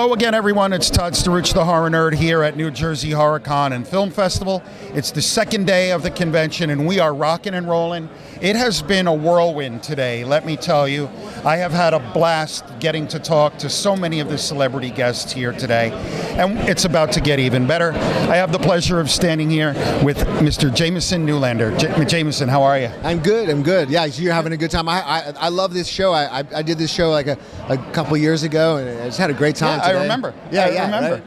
Hello again, everyone. It's Todd Staruch, the Horror Nerd, here at New Jersey HorrorCon and Film Festival. It's the second day of the convention, and we are rocking and rolling. It has been a whirlwind today, let me tell you. I have had a blast getting to talk to so many of the celebrity guests here today, and it's about to get even better. I have the pleasure of standing here with Mr. Jamison Newlander. Jamison, how are you? I'm good. Yeah, you're having a good time. I love this show. I did this show like a couple years ago, and I just had a great time today. I remember. I remember. Right?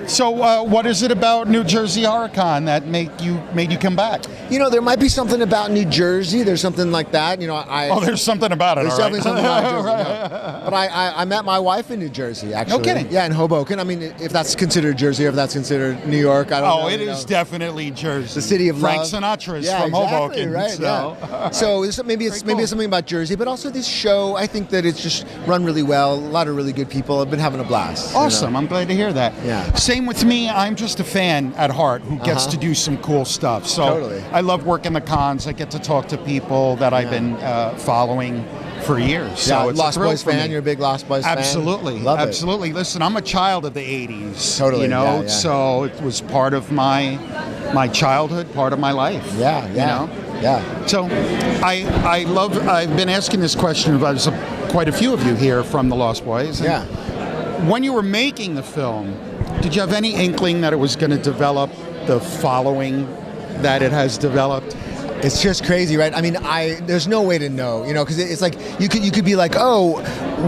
So what is it about New Jersey HorrorCon that made you come back? You know, there might be something about New Jersey. There's something like that. You know, there's something about it. There's definitely something about New Jersey. No. But I met my wife in New Jersey, actually. No kidding. Yeah, in Hoboken. I mean, if that's considered Jersey or if that's considered New York, I don't know. Oh, it is definitely Jersey. The city of Frank love. Sinatra is exactly, from Hoboken. Right, so yeah. So maybe it's something about Jersey, but also this show, I think that it's just run really well. A lot of really good people. I've been having a blast. Awesome. You know? I'm glad to hear that. Yeah. Same with me. I'm just a fan at heart who gets to do some cool stuff. So Totally. I love working the cons. I get to talk to people that I've been following for years. So it's Lost a thrill Boys for fan. me. You're a big Lost Boys fan. Absolutely. Love it. Absolutely. Listen, I'm a child of the 80s. Totally, You know, yeah. so it was part of my childhood, part of my life. Yeah. You know? Yeah. So I've been asking this question about quite a few of you here from the Lost Boys. Yeah. When you were making the film, did you have any inkling that it was going to develop the following that it has developed? It's just crazy, right? I mean, there's no way to know, you know, because it's like you could be like, oh,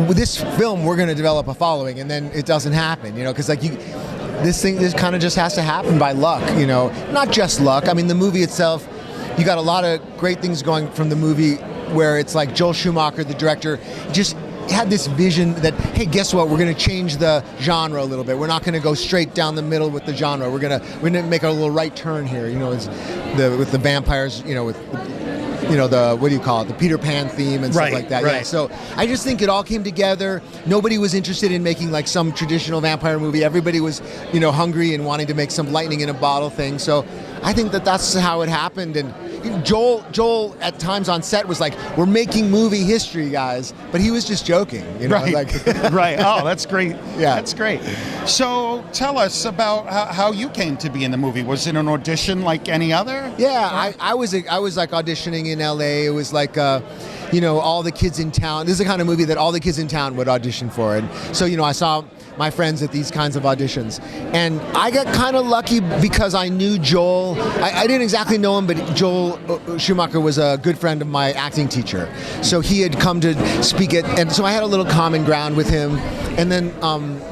with this film we're going to develop a following, and then it doesn't happen, you know, because like this kind of just has to happen by luck, you know, not just luck. I mean, the movie itself, you got a lot of great things going from the movie where it's like Joel Schumacher, the director, just had this vision that, hey, guess what? We're going to change the genre a little bit. We're not going to go straight down the middle with the genre. We're going to make a little right turn here. You know, with the vampires. You know, with the what do you call it? The Peter Pan theme and stuff like that. Right. Yeah. So I just think it all came together. Nobody was interested in making like some traditional vampire movie. Everybody was, you know, hungry and wanting to make some lightning in a bottle thing. So I think that's how it happened. And Joel at times on set was like, we're making movie history, guys, but he was just joking, you know? Right. Like Right. Oh, that's great. Yeah. That's great. So tell us about how you came to be in the movie. Was it an audition like any other? Yeah, I was like auditioning in LA. It was like you know, all the kids in town. This is the kind of movie that all the kids in town would audition for. And so, you know, I saw my friends at these kinds of auditions. And I got kind of lucky because I knew Joel. I didn't exactly know him, but Joel Schumacher was a good friend of my acting teacher. So he had come to speak at, and so I had a little common ground with him. And then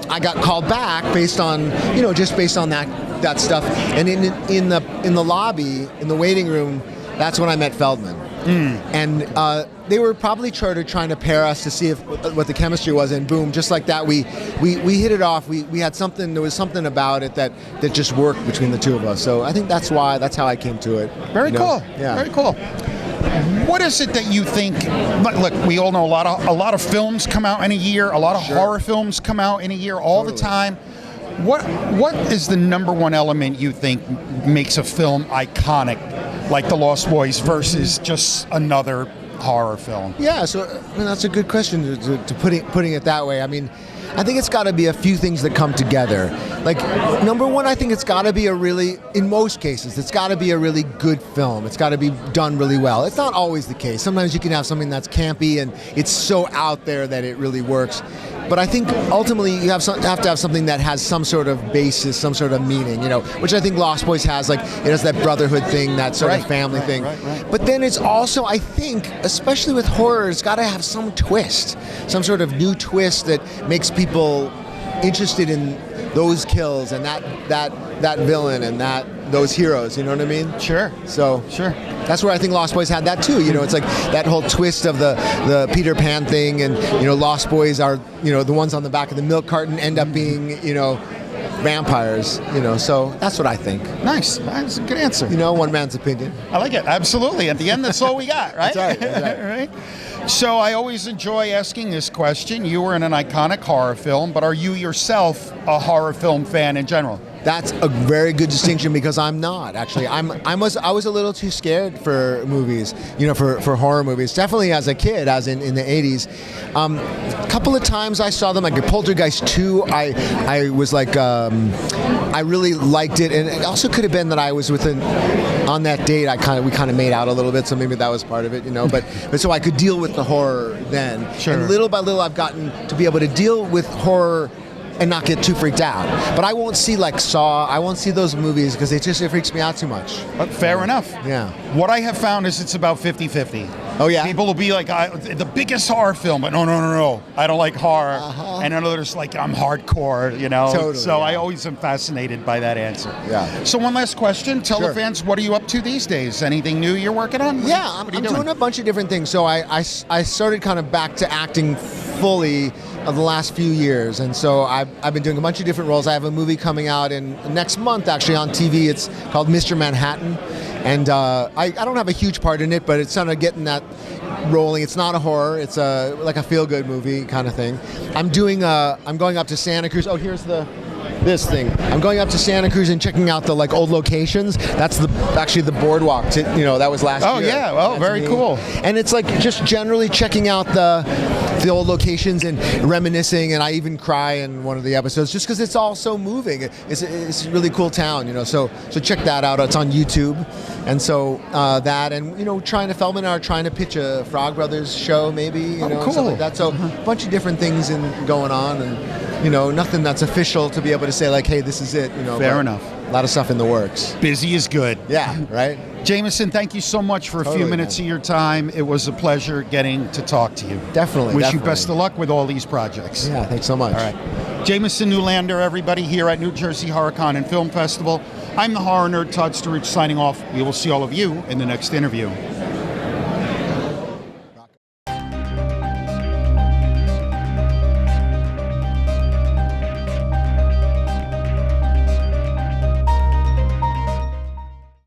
I got called back based on, you know, just based on that stuff. And in the lobby, in the waiting room, that's when I met Feldman. And they were probably trying to pair us to see what the chemistry was, and boom, just like that, we hit it off. We had something. There was something about it that just worked between the two of us. So I think that's how I came to it. Very cool. Yeah. Very cool. What is it that you think? Look, we all know a lot of films come out in a year. A lot of horror films come out in a year all the time. What is the number one element you think makes a film iconic, like The Lost Boys, versus just another horror film? Yeah, so I mean, that's a good question to putting it that way. I mean, I think it's got to be a few things that come together. Like, number one, I think it's got to be in most cases, it's got to be a really good film. It's got to be done really well. It's not always the case. Sometimes you can have something that's campy and it's so out there that it really works. But I think ultimately you have to have something that has some sort of basis, some sort of meaning, you know, which I think Lost Boys has. Like, it has that brotherhood thing, that sort of family thing. Right. But then it's also, I think, especially with horror, it's got to have some twist, some sort of new twist that makes people interested in those kills and that villain and those heroes, you know what I mean? Sure. So sure. That's where I think Lost Boys had that too. You know, it's like that whole twist of the Peter Pan thing, and you know, Lost Boys are, you know, the ones on the back of the milk carton end up being, you know, vampires. You know, so that's what I think. Nice. That's a good answer. You know, one man's opinion. I like it. Absolutely. At the end, that's all we got, right? That's right. Right. So I always enjoy asking this question. You were in an iconic horror film, but are you yourself a horror film fan in general? That's a very good distinction because I'm not actually. I was a little too scared for movies, for horror movies. Definitely as a kid, as in the 80s. A couple of times I saw them, like Poltergeist 2. I was like, I really liked it, and it also could have been that I was on that date. We kind of made out a little bit, so maybe that was part of it, But so I could deal with the horror then. Sure. And little by little, I've gotten to be able to deal with horror and not get too freaked out. But I won't see like Saw, I won't see those movies because it freaks me out too much. Fair enough. Yeah. What I have found is it's about 50-50. Oh, yeah? People will be like, the biggest horror film, but no, I don't like horror. And others like, I'm hardcore, Totally, so yeah. I always am fascinated by that answer. Yeah. So one last question. Tell Sure. the fans, what are you up to these days? Anything new you're working on? Yeah, What are I'm you doing a bunch of different things. So I started kind of back to acting fully of the last few years, and so I've been doing a bunch of different roles. I have a movie coming out in next month actually on TV. It's called Mr. Manhattan, and I don't have a huge part in it, but it's kind of getting that rolling. It's not a horror. It's like a feel-good movie kind of thing. I'm going up to Santa Cruz. Oh, here's this thing. I'm going up to Santa Cruz and checking out the old locations. That's actually the boardwalk. That was last year. Oh yeah, well, That's very me. cool. And it's like just generally checking out the old locations and reminiscing. And I even cry in one of the episodes just because it's all so moving. It's a really cool town, So check that out. It's on YouTube. And so that and Feldman and I are trying to pitch a Frog Brothers show maybe. Cool. Stuff like that. So a bunch of different things going on and. Nothing that's official to be able to say like, hey, this is it. Fair enough. A lot of stuff in the works. Busy is good. Yeah, right? Jamison, thank you so much for a few minutes of your time. It was a pleasure getting to talk to you. Definitely. Wish you best of luck with all these projects. Yeah, thanks so much. All right. Jamison Newlander, everybody, here at New Jersey HorrorCon and Film Festival. I'm the horror nerd, Todd Sturridge, signing off. We will see all of you in the next interview.